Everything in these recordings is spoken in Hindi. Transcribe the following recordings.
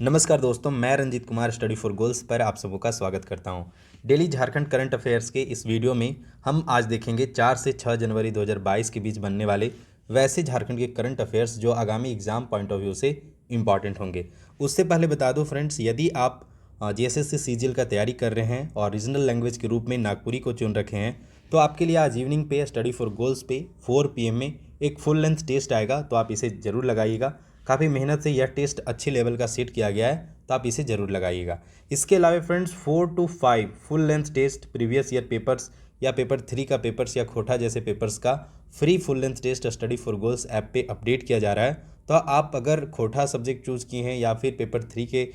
नमस्कार दोस्तों, मैं Ranjeet Kumar Study for Goals पर आप सबों का स्वागत करता हूं। डेली झारखंड करंट अफेयर्स के इस वीडियो में हम आज देखेंगे 4 से 6 जनवरी 2022 के बीच बनने वाले वैसे झारखंड के करंट अफेयर्स जो आगामी एग्जाम पॉइंट ऑफ व्यू से इंपॉर्टेंट होंगे। उससे पहले बता दूं फ्रेंड्स, यदि आप जीएसएससी सीजीएल का तैयारी कर रहे हैं और रीजनल लैंग्वेज के रूप में नागपुरी को चुन रखे हैं तो आपके लिए आज इवनिंग पे स्टडी फॉर गोल्स पे 4 PM में एक फुल लेंथ टेस्ट आएगा, तो आप इसे ज़रूर लगाइएगा। काफ़ी मेहनत से यह टेस्ट अच्छे लेवल का सेट किया गया है, तो आप इसे ज़रूर लगाइएगा। इसके अलावा friends 4 to 5 full length test previous year papers या पेपर 3 का पेपर्स या खोटा जैसे पेपर्स का free full length test Study for Goals app पे अपडेट किया जा रहा है। तो आप अगर खोटा सब्जेक्ट चूज़ किए हैं या फिर पेपर 3 के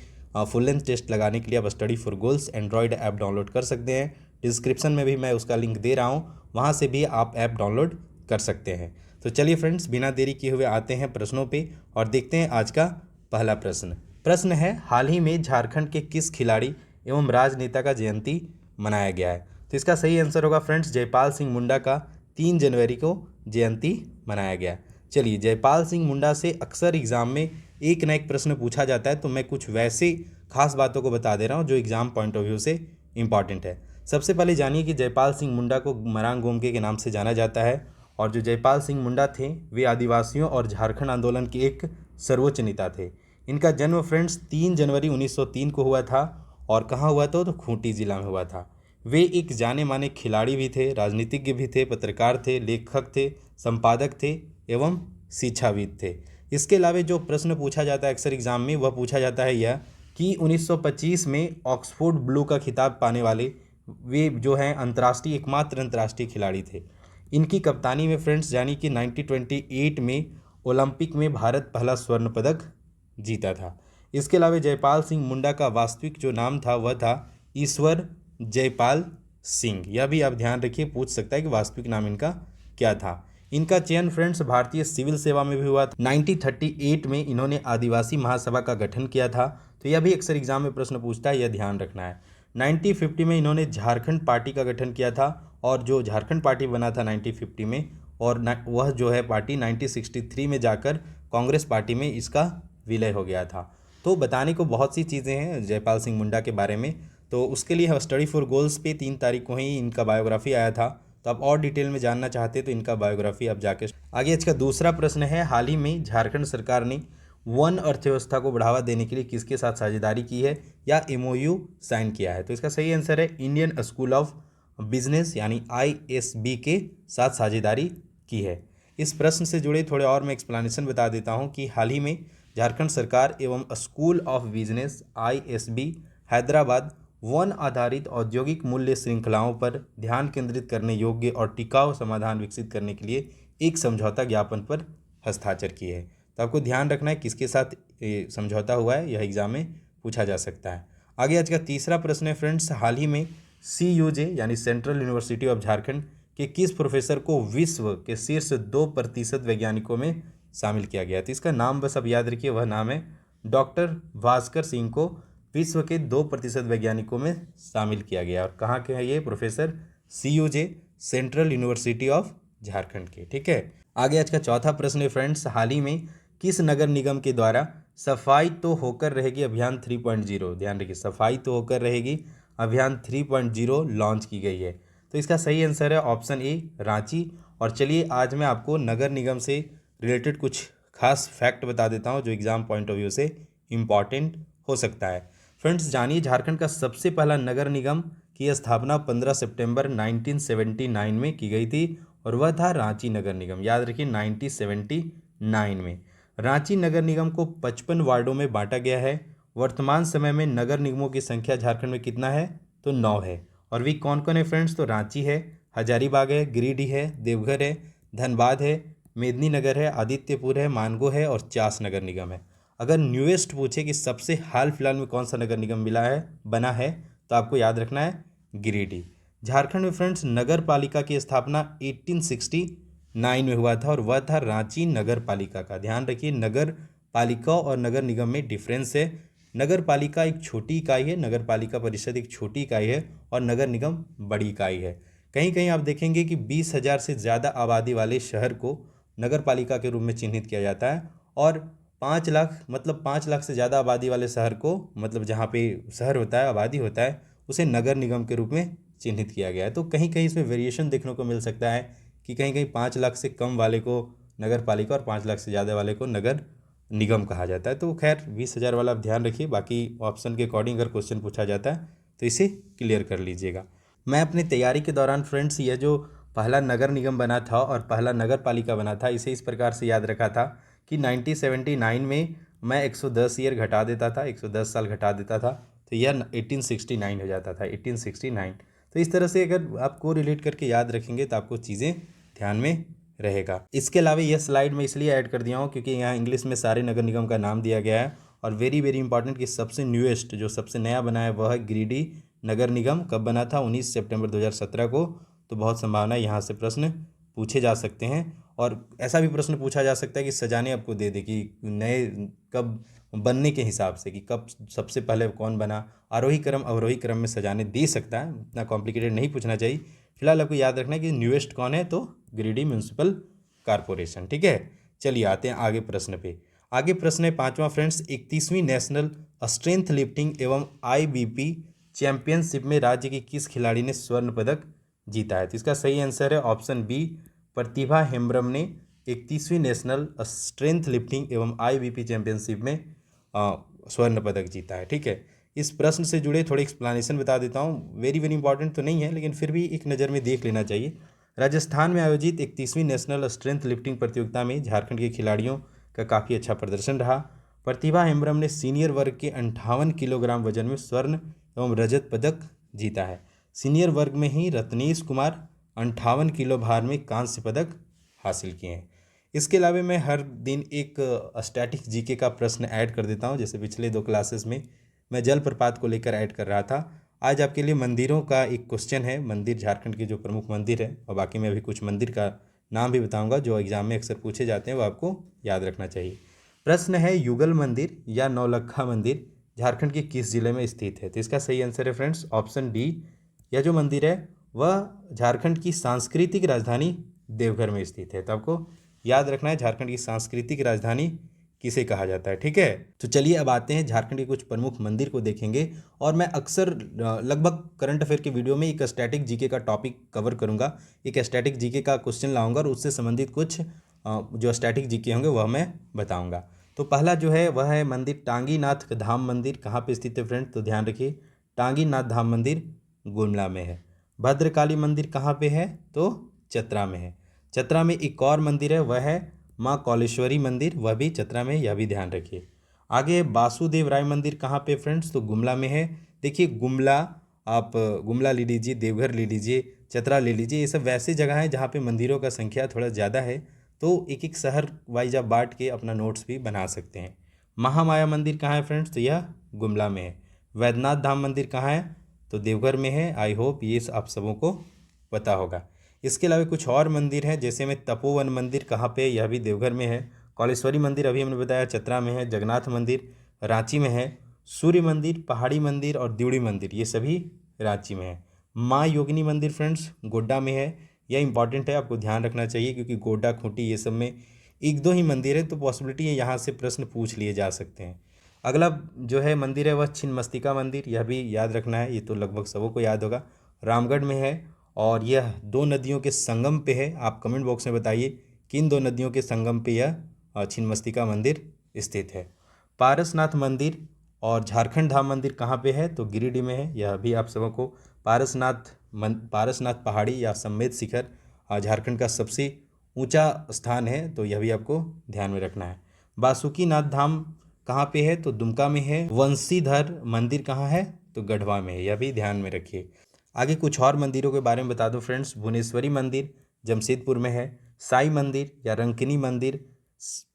फुल लेंथ टेस्ट लगाने के लिए आप study for goals Android app download कर सकते हैं। डिस्क्रिप्शन में भी मैं उसका लिंक दे रहा हूँ, वहाँ से भी आप ऐप डाउनलोड कर सकते हैं। तो चलिए फ्रेंड्स, बिना देरी किए हुए आते हैं प्रश्नों पे और देखते हैं आज का पहला प्रश्न है, हाल ही में झारखंड के किस खिलाड़ी एवं राजनेता का जयंती मनाया गया है? तो इसका सही आंसर होगा फ्रेंड्स, जयपाल सिंह मुंडा का 3 जनवरी को जयंती मनाया गया। चलिए, जयपाल सिंह मुंडा से अक्सर एग्जाम में एक न एक प्रश्न पूछा जाता है, तो मैं कुछ वैसे खास बातों को बता दे रहा हूँ जो एग्जाम पॉइंट ऑफ व्यू से इंपॉर्टेंट है। सबसे पहले जानिए कि जयपाल सिंह मुंडा को मरांग गोमके के नाम से जाना जाता है और जो जयपाल सिंह मुंडा थे वे आदिवासियों और झारखंड आंदोलन के एक सर्वोच्च नेता थे। इनका जन्म फ्रेंड्स 3 जनवरी 1903 को हुआ था और कहाँ हुआ था? तो खूंटी जिला में हुआ था। वे एक जाने माने खिलाड़ी भी थे, राजनीतिज्ञ भी थे, पत्रकार थे, लेखक थे, संपादक थे एवं शिक्षाविद थे। इसके अलावा जो प्रश्न पूछा जाता है अक्सर एग्जाम में, वह पूछा जाता है यह कि 1925 में ऑक्सफोर्ड ब्लू का खिताब पाने वाले वे जो हैं एकमात्र अंतर्राष्ट्रीय खिलाड़ी थे। इनकी कप्तानी में फ्रेंड्स यानी कि 1928 में ओलंपिक में भारत पहला स्वर्ण पदक जीता था। इसके अलावा जयपाल सिंह मुंडा का वास्तविक जो नाम था वह था ईश्वर जयपाल सिंह। यह भी आप ध्यान रखिए, पूछ सकता है कि वास्तविक नाम इनका क्या था। इनका चयन फ्रेंड्स भारतीय सिविल सेवा में भी हुआ था। 1938 में इन्होंने आदिवासी महासभा का गठन किया था, तो यह भी अक्सर एग्जाम में प्रश्न पूछता है, यह ध्यान रखना है। 1950 में इन्होंने झारखंड पार्टी का गठन किया था और जो झारखंड पार्टी बना था 1950 में, और वह जो है पार्टी 1963 में जाकर कांग्रेस पार्टी में इसका विलय हो गया था। तो बताने को बहुत सी चीज़ें हैं जयपाल सिंह मुंडा के बारे में, तो उसके लिए स्टडी फॉर गोल्स पे 3 तारीख को ही इनका बायोग्राफी आया था। तो आप और डिटेल में जानना चाहते हैं तो इनका बायोग्राफी आप जाके आगे। इसका दूसरा प्रश्न है, हाल ही में झारखंड सरकार ने वन अर्थव्यवस्था को बढ़ावा देने के लिए किसके साथ साझेदारी की है या MOU साइन किया है? तो इसका सही आंसर है इंडियन स्कूल ऑफ बिजनेस यानी ISB के साथ साझेदारी की है। इस प्रश्न से जुड़े थोड़े और मैं एक्सप्लेनेशन बता देता हूं कि हाल ही में झारखंड सरकार एवं school of business ISB Hyderabad one आधारित औद्योगिक मूल्य श्रृंखलाओं पर ध्यान केंद्रित करने योग्य और टिकाऊ समाधान विकसित करने के लिए एक समझौता ज्ञापन पर हस्ताक्षर किए है। तो आपको ध्यान रखना है किसके साथ समझौता हुआ है, यह एग्जाम में पूछा जा सकता है। आगे आज का तीसरा प्रश्न है फ्रेंड्स, हाल ही में CUJ यानी सेंट्रल यूनिवर्सिटी ऑफ झारखंड के किस प्रोफेसर को विश्व के शीर्ष 2% वैज्ञानिकों में शामिल किया गया? तो इसका नाम बस अब याद रखिए, वह नाम है डॉक्टर भास्कर सिंह को विश्व के 2% वैज्ञानिकों में शामिल किया गया। और कहाँ के हैं ये professor? CUJ central university of Jharkhand के। ठीक है, आगे आज का चौथा प्रश्न है फ्रेंड्स, हाल ही में किस नगर निगम के द्वारा सफाई तो होकर रहेगी अभियान 3.0, ध्यान रखिए सफाई तो होकर रहेगी अभियान 3.0 लॉन्च की गई है? तो इसका सही आंसर है ऑप्शन ए रांची। और चलिए आज मैं आपको नगर निगम से रिलेटेड कुछ खास फैक्ट बता देता हूं जो एग्जाम पॉइंट ऑफ व्यू से इम्पॉर्टेंट हो सकता है। फ्रेंड्स जानिए, झारखंड का सबसे पहला नगर निगम की स्थापना 15 सितंबर 1979 में की गई थी और वह था रांची नगर निगम। याद रखिए 1979 में रांची नगर निगम को 55 वार्डों में बांटा गया है। वर्तमान समय में नगर निगमों की संख्या झारखंड में कितना है? तो 9 है। और वे कौन कौन है फ्रेंड्स? तो रांची है, हजारीबाग है, गिरिडीह है, देवघर है, धनबाद है, मेदिनीनगर है, आदित्यपुर है, मानगो है और चास नगर निगम है। अगर न्यूएस्ट पूछे कि सबसे हाल फिलहाल में कौन सा नगर निगम बना है, तो आपको याद रखना है गिरिडीह। झारखंड में फ्रेंड्स नगर पालिका की स्थापना 1869 में हुआ था और वह था रांची नगर पालिका का। ध्यान रखिए, नगर पालिका और नगर निगम में डिफरेंस है। नगर पालिका एक छोटी इकाई है, नगर पालिका परिषद एक छोटी इकाई है और नगर निगम बड़ी इकाई है। कहीं कहीं आप देखेंगे कि 20,000 से ज़्यादा आबादी वाले शहर को नगर पालिका के रूप में चिन्हित किया जाता है और 5 लाख मतलब 5 लाख से ज़्यादा आबादी वाले शहर को, मतलब जहाँ पे शहर होता है, आबादी होता है, उसे नगर निगम के रूप में चिन्हित किया गया है। तो कहीं कहीं इसमें वेरिएशन देखने को मिल सकता है कि कहीं कहीं 5 लाख से कम वाले को नगर पालिका और 5 लाख से ज़्यादा वाले को नगर निगम कहा जाता है। तो खैर 20,000 वाला आप ध्यान रखिए, बाकी ऑप्शन के अकॉर्डिंग अगर क्वेश्चन पूछा जाता है तो इसे क्लियर कर लीजिएगा। मैं अपनी तैयारी के दौरान फ्रेंड्स यह जो पहला नगर निगम बना था और पहला नगर पालिका बना था, इसे इस प्रकार से याद रखा था कि 1979 में मैं 110 ईयर घटा देता था, 110 साल घटा देता था, तो यह 1869 हो जाता था, 1869। तो इस तरह से अगर आप को रिलेट करके याद रखेंगे तो आपको चीज़ें ध्यान में रहेगा। इसके अलावा यह स्लाइड मैं इसलिए ऐड कर दिया हूँ क्योंकि यहाँ इंग्लिश में सारे नगर निगम का नाम दिया गया है, और वेरी वेरी इंपॉर्टेंट कि सबसे न्यूएस्ट जो सबसे नया बना है वह है गिरिडीह नगर निगम। कब बना था? 19 सितंबर 2017 को। तो बहुत संभावना है यहाँ से प्रश्न पूछे जा सकते हैं, और ऐसा भी प्रश्न पूछा जा सकता है कि सजाने आपको दे दे कि नए कब बनने के हिसाब से, कि कब सबसे पहले कौन बना, आरोही क्रम अवरोही क्रम में सजाने दे सकता है, इतना कॉम्प्लिकेटेड नहीं पूछना चाहिए। फिलहाल आपको याद रखना है कि न्यूएस्ट कौन है, तो गिरिडीह म्यूनसिपल कॉरपोरेशन। ठीक है, चलिए आते हैं आगे प्रश्न पे। आगे प्रश्न है 5वां फ्रेंड्स, 31वीं नेशनल स्ट्रेंथ लिफ्टिंग एवं IBP चैंपियनशिप में राज्य के किस खिलाड़ी ने स्वर्ण पदक जीता है? तो इसका सही आंसर है ऑप्शन बी, प्रतिभा हेम्ब्रम ने 31वीं नेशनल स्ट्रेंथ लिफ्टिंग एवं IBP चैंपियनशिप में स्वर्ण पदक जीता है। ठीक है, इस प्रश्न से जुड़े थोड़ी एक्सप्लेनेशन बता देता हूँ, वेरी वेरी इंपॉर्टेंट तो नहीं है लेकिन फिर भी एक नज़र में देख लेना चाहिए। राजस्थान में आयोजित 31वीं नेशनल स्ट्रेंथ लिफ्टिंग प्रतियोगिता में झारखंड के खिलाड़ियों का काफ़ी अच्छा प्रदर्शन रहा। प्रतिभा हेम्ब्रम ने सीनियर वर्ग के 58 किलोग्राम वजन में स्वर्ण एवं रजत पदक जीता है। सीनियर वर्ग में ही रत्नेश कुमार 58 किलो भार में कांस्य पदक हासिल किए हैं। इसके अलावा मैं हर दिन एक स्टैटिक जीके का प्रश्न ऐड कर देता हूं, जैसे पिछले 2 क्लासेस में मैं जलप्रपात को लेकर ऐड कर रहा था। आज आपके लिए मंदिरों का एक क्वेश्चन है, मंदिर झारखंड के जो प्रमुख मंदिर है, और बाकी मैं अभी कुछ मंदिर का नाम भी बताऊंगा जो एग्जाम में अक्सर पूछे जाते हैं, वो आपको याद रखना चाहिए। प्रश्न है, युगल मंदिर या नौलखा मंदिर झारखंड के किस जिले में स्थित है? तो इसका सही आंसर है फ्रेंड्स ऑप्शन डी, यह जो मंदिर है वह झारखंड की सांस्कृतिक राजधानी देवघर में स्थित है। तो आपको याद रखना है झारखंड की सांस्कृतिक राजधानी किसे कहा जाता है। ठीक है, तो चलिए अब आते हैं झारखंड के कुछ प्रमुख मंदिर को देखेंगे, और मैं अक्सर लगभग करंट अफेयर के वीडियो में एक स्टैटिक जीके का टॉपिक कवर करूंगा, एक स्टैटिक जीके का क्वेश्चन लाऊंगा और उससे संबंधित कुछ जो स्टैटिक जीके होंगे वह मैं बताऊंगा। तो पहला जो है वह है मंदिर टांगीनाथ धाम मंदिर। कहाँ पे स्थित है फ्रेंड? तो ध्यान रखिए, टांगीनाथ धाम मंदिर गुमला में है। भद्रकाली मंदिर कहाँ पे है? तो चतरा में है। चतरा में एक और मंदिर है, वह है माँ कौलेश्वरी मंदिर, वह भी चतरा में, यह भी ध्यान रखिए। आगे वासुदेव राय मंदिर कहाँ पे फ्रेंड्स? तो गुमला में है। देखिए गुमला, आप गुमला ले लीजिए, देवघर ले लीजिए, चतरा ले लीजिए, ये सब वैसे जगह हैं जहाँ पे मंदिरों का संख्या थोड़ा ज़्यादा है, तो एक एक शहर वाइज आप बांट के अपना नोट्स भी बना सकते हैं। महामाया मंदिर कहाँ है फ्रेंड्स? तो यह गुमला में है। वैद्यनाथ धाम मंदिर कहाँ है? तो देवघर में है। आई होप ये आप सबों को पता होगा। इसके अलावा कुछ और मंदिर हैं, जैसे में तपोवन मंदिर कहाँ पे? यह भी देवघर में है। कौलेश्वरी मंदिर अभी हमने बताया चतरा में है। जगन्नाथ मंदिर रांची में है। सूर्य मंदिर, पहाड़ी मंदिर और द्यूड़ी मंदिर ये सभी रांची में है। माँ योगिनी मंदिर फ्रेंड्स गोड्डा में है। यह इंपॉर्टेंट है, आपको ध्यान रखना चाहिए क्योंकि गोड्डा, खूंटी ये सब में 1-2 ही मंदिर है, तो पॉसिबिलिटी है यहाँ से प्रश्न पूछ लिए जा सकते हैं। अगला जो है मंदिर है वह छिन्नमस्तिका मंदिर, यह भी याद रखना है, ये तो लगभग सबों को याद होगा, रामगढ़ में है। और यह 2 नदियों के संगम पे है। आप कमेंट बॉक्स में बताइए किन 2 नदियों के संगम पे यह छिन्नमस्तिका मंदिर स्थित है। पारसनाथ मंदिर और झारखंड धाम मंदिर कहाँ पे है? तो गिरिडीह में है। यह भी आप सबों को पारसनाथ पहाड़ी या सम्मेद शिखर झारखंड का सबसे ऊंचा स्थान है, तो यह भी आपको ध्यान में रखना है। बासुकीनाथ धाम कहाँ पे है? तो दुमका में है। वंशीधर मंदिर कहाँ है? तो गढ़वा में है, यह भी ध्यान में रखिए। आगे कुछ और मंदिरों के बारे में बता दूं फ्रेंड्स। भुवनेश्वरी मंदिर जमशेदपुर में है। साई मंदिर या रंकिनी मंदिर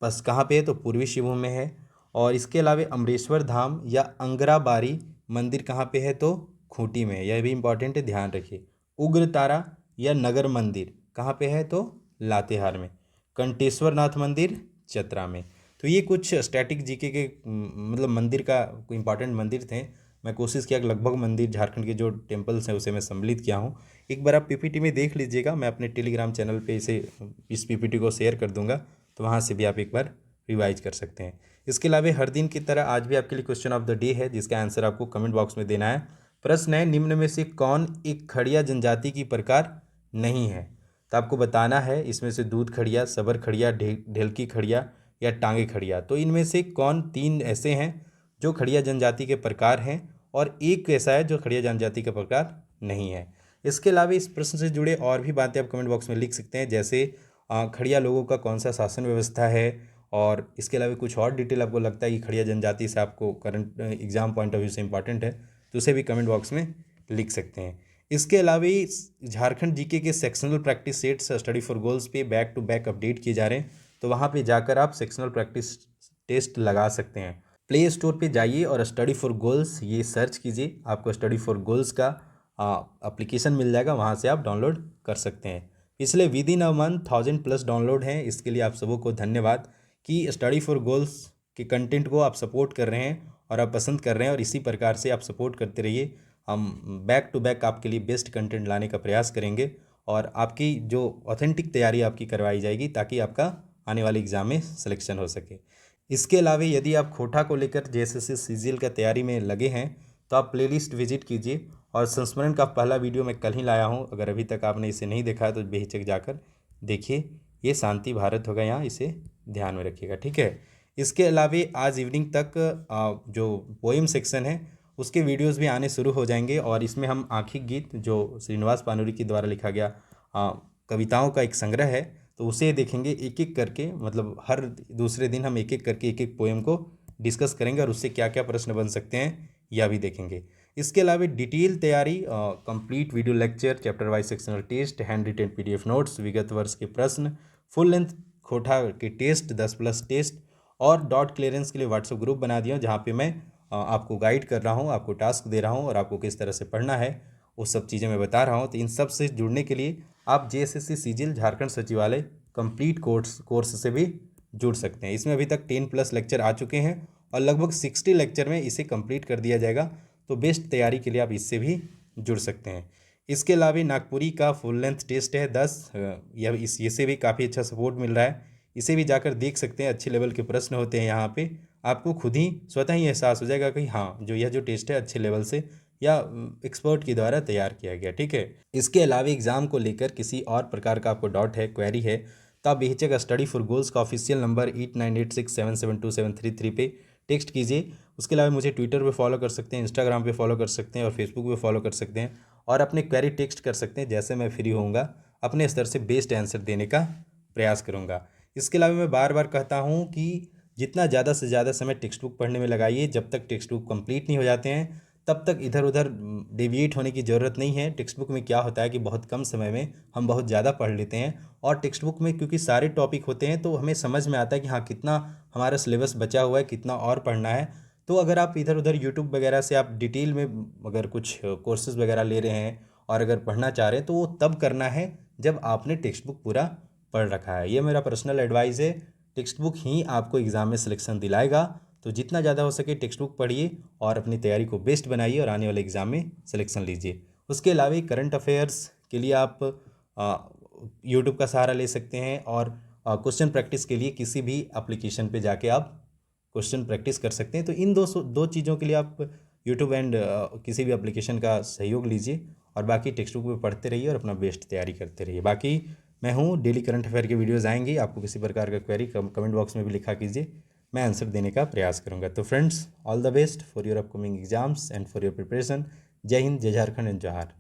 बस कहाँ पे है? तो पूर्वी सिंहभूम में है। और इसके अलावा अमरेश्वर धाम या अंगराबारी मंदिर कहाँ पे है? तो खूंटी में है, यह भी इंपॉर्टेंट है, ध्यान रखिए। उग्रतारा या नगर मंदिर कहाँ पे है? तो लातेहार में। कंटेश्वर नाथ मंदिर चतरा में। तो ये कुछ स्टैटिक जीके के मतलब मंदिर का इंपॉर्टेंट मंदिर थे। मैं कोशिश किया कि लगभग मंदिर झारखंड के जो टेम्पल्स हैं उसे मैं सम्मिलित किया हूँ। एक बार आप पीपीटी में देख लीजिएगा, मैं अपने टेलीग्राम चैनल पे इस पीपीटी को शेयर कर दूंगा, तो वहाँ से भी आप एक बार रिवाइज कर सकते हैं। इसके अलावा हर दिन की तरह आज भी आपके लिए क्वेश्चन ऑफ द डे है, जिसका आंसर आपको कमेंट बॉक्स में देना है। प्रश्न है, निम्न में से कौन एक खड़िया जनजाति की प्रकार नहीं है? तो आपको बताना है इसमें से दूध खड़िया, सबर खड़िया, ढेलकी खड़िया या टांगे खड़िया। तो इनमें से कौन तीन ऐसे हैं जो खड़िया जनजाति के प्रकार हैं और एक ऐसा है जो खड़िया जनजाति का प्रकार नहीं है। इसके अलावा इस प्रश्न से जुड़े और भी बातें आप कमेंट बॉक्स में लिख सकते हैं, जैसे खड़िया लोगों का कौन सा शासन व्यवस्था है, और इसके अलावा कुछ और डिटेल आपको लगता है कि खड़िया जनजाति से आपको current exam point of view से इंपॉर्टेंट है, तो उसे भी कमेंट बॉक्स में लिख सकते हैं। इसके अलावा झारखंड जीके के sectional practice sets study for goals पे बैक टू बैक अपडेट किए जा रहे हैं, तो वहाँ पे जाकर आप सेक्शनल प्रैक्टिस टेस्ट लगा सकते हैं। प्ले स्टोर पे जाइए और स्टडी फॉर गोल्स ये सर्च कीजिए, आपको स्टडी फॉर गोल्स का एप्लीकेशन मिल जाएगा, वहाँ से आप डाउनलोड कर सकते हैं। पिछले with in a month 1000+ download हैं। इसके लिए आप सबों को धन्यवाद कि स्टडी फॉर गोल्स के कंटेंट को आप सपोर्ट कर रहे हैं और आप पसंद कर रहे हैं, और इसी प्रकार से आप सपोर्ट करते रहिए। हम बैक टू बैक आपके लिए बेस्ट कंटेंट लाने का प्रयास करेंगे और आपकी जो ऑथेंटिक तैयारी आपकी करवाई जाएगी, ताकि आपका आने वाले एग्ज़ाम में सिलेक्शन हो सके। इसके अलावा यदि आप खोटा को लेकर जेएसएससी सीजीएल का तैयारी में लगे हैं, तो आप प्लेलिस्ट विजिट कीजिए, और संस्मरण का पहला वीडियो मैं कल ही लाया हूँ। अगर अभी तक आपने इसे नहीं देखा है तो बेहिचक जाकर देखिए। ये शांति भारत होगा, यहाँ इसे ध्यान में रखिएगा, ठीक है। इसके अलावा आज इवनिंग तक जो पोएम सेक्शन है उसके वीडियोस भी आने शुरू हो जाएंगे, और इसमें हम आँखी गीत जो श्रीनिवास पानुरी के द्वारा लिखा गया कविताओं का एक संग्रह है, तो उसे देखेंगे एक एक करके। मतलब हर दूसरे दिन हम एक एक करके एक एक पोएम को डिस्कस करेंगे, और उससे क्या क्या प्रश्न बन सकते हैं यह भी देखेंगे। इसके अलावा डिटेल तैयारी, complete video lecture, chapter wise sectional test, hand written PDF notes, विगत वर्ष के प्रश्न, फुल लेंथ खोटा के टेस्ट, 10+ टेस्ट, और डॉट क्लियरेंस के लिए व्हाट्सएप ग्रुप बना दिया, जहाँ पे मैं आपको गाइड कर रहा हूँ, आपको टास्क दे रहा हूँ, और आपको किस तरह से पढ़ना है वो सब चीज़ें मैं बता रहा हूँ। तो इन सब से जुड़ने के लिए आप जेएसएससी सीजीएल झारखंड सचिवालय कंप्लीट कोर्स से भी जुड़ सकते हैं। इसमें अभी तक 10+ लेक्चर आ चुके हैं, और लगभग 60 लेक्चर में इसे कंप्लीट कर दिया जाएगा। तो बेस्ट तैयारी के लिए आप इससे भी जुड़ सकते हैं। इसके अलावा नागपुरी का फुल लेंथ टेस्ट है 10, यह इससे भी काफ़ी अच्छा सपोर्ट मिल रहा है, इसे भी जाकर देख सकते हैं। अच्छे लेवल के प्रश्न होते हैं यहाँ पे, आपको खुद ही स्वतः ही एहसास हो जाएगा कि हाँ, यह जो टेस्ट है अच्छे लेवल से या एक्सपर्ट के द्वारा तैयार किया गया, ठीक है। इसके अलावा एग्ज़ाम को लेकर किसी और प्रकार का आपको डाउट है, क्वेरी है, तो आप बेहिचक स्टडी फॉर गोल्स का ऑफिशियल नंबर 8986772733 पे टेक्स्ट कीजिए। उसके अलावा मुझे ट्विटर पे फॉलो कर सकते हैं, इंस्टाग्राम पे फॉलो कर सकते हैं, और फेसबुक पे फॉलो कर सकते हैं, और अपने क्वेरी टेक्स्ट कर सकते हैं। जैसे मैं फ्री होऊंगा अपने स्तर से बेस्ट आंसर देने का प्रयास करूँगा। इसके अलावा मैं बार बार कहता हूँ कि जितना ज़्यादा से ज़्यादा समय टेक्स्ट बुक पढ़ने में लगाइए, जब तक टेक्स्ट बुक कंप्लीट नहीं हो जाते हैं तब तक इधर उधर डेविएट होने की ज़रूरत नहीं है। टेक्स्ट बुक में क्या होता है कि बहुत कम समय में हम बहुत ज़्यादा पढ़ लेते हैं, और टेक्स्ट बुक में क्योंकि सारे टॉपिक होते हैं तो हमें समझ में आता है कि हाँ, कितना हमारा सिलेबस बचा हुआ है, कितना और पढ़ना है। तो अगर आप इधर उधर यूट्यूब वगैरह से आप डिटेल में अगर कुछ कोर्सेज़ वगैरह ले रहे हैं और अगर पढ़ना चाह रहे हैं, तो वो तब करना है जब आपने टेक्स्ट बुक पूरा पढ़ रखा है। ये मेरा पर्सनल एडवाइस है। टेक्स्ट बुक ही आपको एग्ज़ाम में सिलेक्शन दिलाएगा, तो जितना ज़्यादा हो सके टेक्स्ट बुक पढ़िए और अपनी तैयारी को बेस्ट बनाइए, और आने वाले एग्ज़ाम में सिलेक्शन लीजिए। उसके अलावा करंट अफेयर्स के लिए आप यूट्यूब का सहारा ले सकते हैं, और क्वेश्चन प्रैक्टिस के लिए किसी भी एप्लीकेशन पे जाके आप क्वेश्चन प्रैक्टिस कर सकते हैं। तो इन दो चीज़ों के लिए आप यूट्यूब एंड किसी भी एप्लीकेशन का सहयोग लीजिए, और बाकी टेक्स्ट बुक में पढ़ते रहिए और अपना बेस्ट तैयारी करते रहिए। बाकी मैं हूँ, डेली करंट अफेयर के वीडियोज़ आएंगे, आपको किसी प्रकार का क्वेरी कमेंट बॉक्स में भी लिखा कीजिए, मैं आंसर देने का प्रयास करूंगा। तो friends, all the best for your upcoming exams and for your preparation. जय हिंद, जय झारखंड एंड जोहार।